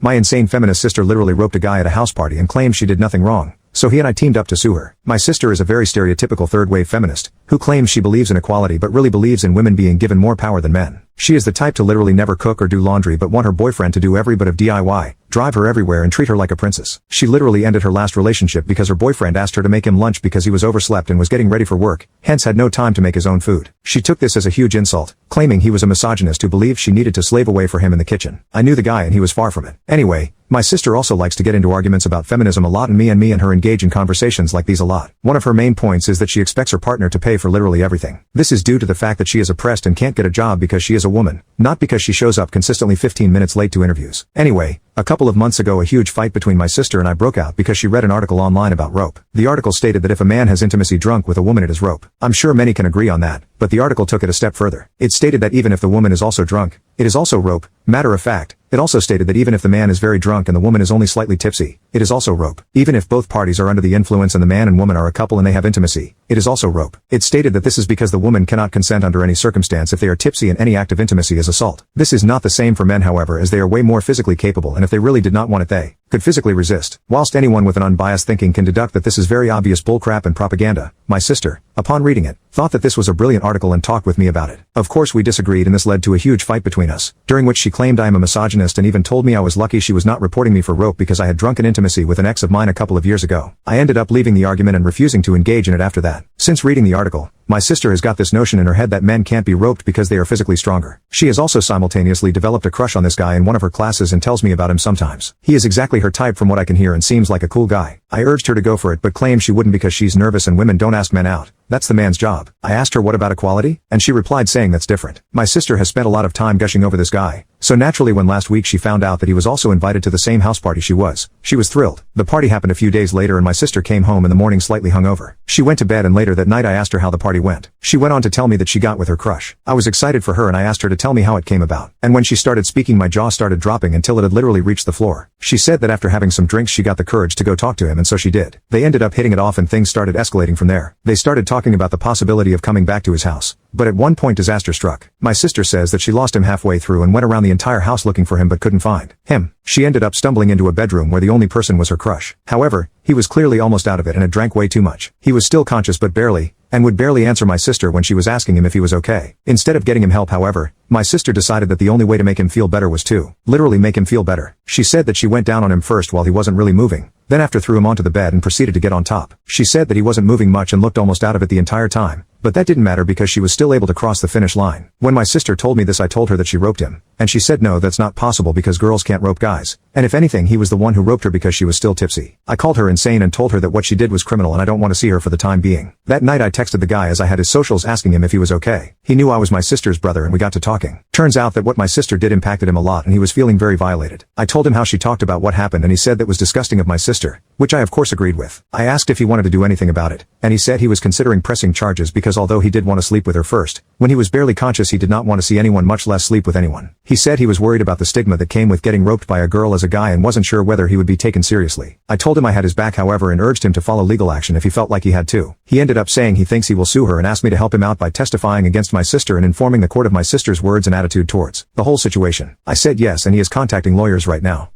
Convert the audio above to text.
My insane feminist sister literally roped a guy at a house party and claimed she did nothing wrong. So he and I teamed up to sue her. My sister is a very stereotypical third-wave feminist, who claims she believes in equality but really believes in women being given more power than men. She is the type to literally never cook or do laundry but want her boyfriend to do every bit of DIY, drive her everywhere and treat her like a princess. She literally ended her last relationship because her boyfriend asked her to make him lunch because he was overslept and was getting ready for work, hence had no time to make his own food. She took this as a huge insult, claiming he was a misogynist who believed she needed to slave away for him in the kitchen. I knew the guy and he was far from it. Anyway, my sister also likes to get into arguments about feminism a lot, and me and her engage in conversations like these a lot. One of her main points is that she expects her partner to pay for literally everything. This is due to the fact that she is oppressed and can't get a job because she is a woman, not because she shows up consistently 15 minutes late to interviews. Anyway, a couple of months ago a huge fight between my sister and I broke out because she read an article online about rope. The article stated that if a man has intimacy drunk with a woman it is rope. I'm sure many can agree on that, but the article took it a step further. It stated that even if the woman is also drunk, it is also rope. Matter of fact, it also stated that even if the man is very drunk and the woman is only slightly tipsy, it is also rope. Even if both parties are under the influence and the man and woman are a couple and they have intimacy, it is also rope. It stated that this is because the woman cannot consent under any circumstance if they are tipsy, and any act of intimacy is assault. This is not the same for men, however, as they are way more physically capable, and if they really did not want it they could physically resist. Whilst anyone with an unbiased thinking can deduct that this is very obvious bullcrap and propaganda, my sister, upon reading it, thought that this was a brilliant article and talked with me about it. Of course we disagreed and this led to a huge fight between us, during which she claimed I am a misogynist and even told me I was lucky she was not reporting me for rope because I had drunken intimacy with an ex of mine a couple of years ago. I ended up leaving the argument and refusing to engage in it after that. Since reading the article, my sister has got this notion in her head that men can't be roped because they are physically stronger. She has also simultaneously developed a crush on this guy in one of her classes and tells me about him sometimes. He is exactly her type from what I can hear and seems like a cool guy. I urged her to go for it but claims she wouldn't because she's nervous and women don't ask men out. That's the man's job. I asked her what about equality, and she replied saying that's different. My sister has spent a lot of time gushing over this guy, so naturally when last week she found out that he was also invited to the same house party she was thrilled. The party happened a few days later and my sister came home in the morning slightly hungover. She went to bed and later that night I asked her how the party went. She went on to tell me that she got with her crush. I was excited for her and I asked her to tell me how it came about. And when she started speaking my jaw started dropping until it had literally reached the floor. She said that after having some drinks she got the courage to go talk to him, and so she did. They ended up hitting it off and things started escalating from there. They started talking about the possibility of coming back to his house. But at one point disaster struck. My sister says that she lost him halfway through and went around the entire house looking for him but couldn't find him. She ended up stumbling into a bedroom where the only person was her crush. However, he was clearly almost out of it and had drank way too much. He was still conscious but barely, and would barely answer my sister when she was asking him if he was okay. Instead of getting him help, however, my sister decided that the only way to make him feel better was to literally make him feel better. She said that she went down on him first while he wasn't really moving, then after threw him onto the bed and proceeded to get on top. She said that he wasn't moving much and looked almost out of it the entire time, but that didn't matter because she was still able to cross the finish line. When my sister told me this I told her that she roped him, and she said no, that's not possible because girls can't rope guys, and if anything he was the one who roped her because she was still tipsy. I called her insane and told her that what she did was criminal and I don't want to see her for the time being. That night I texted the guy as I had his socials asking him if he was okay. He knew I was my sister's brother and we got to talking. Turns out that what my sister did impacted him a lot and he was feeling very violated. I told him how she talked about what happened and he said that was disgusting of my sister, which I of course agreed with. I asked if he wanted to do anything about it, and he said he was considering pressing charges because although he did want to sleep with her first, when he was barely conscious he did not want to see anyone, much less sleep with anyone. He said he was worried about the stigma that came with getting roped by a girl as a guy and wasn't sure whether he would be taken seriously. I told him I had his back however and urged him to follow legal action if he felt like he had to. He ended up saying he thinks he will sue her and asked me to help him out by testifying against my sister and informing the court of my sister's words and attitude towards the whole situation. I said yes and he is contacting lawyers right now.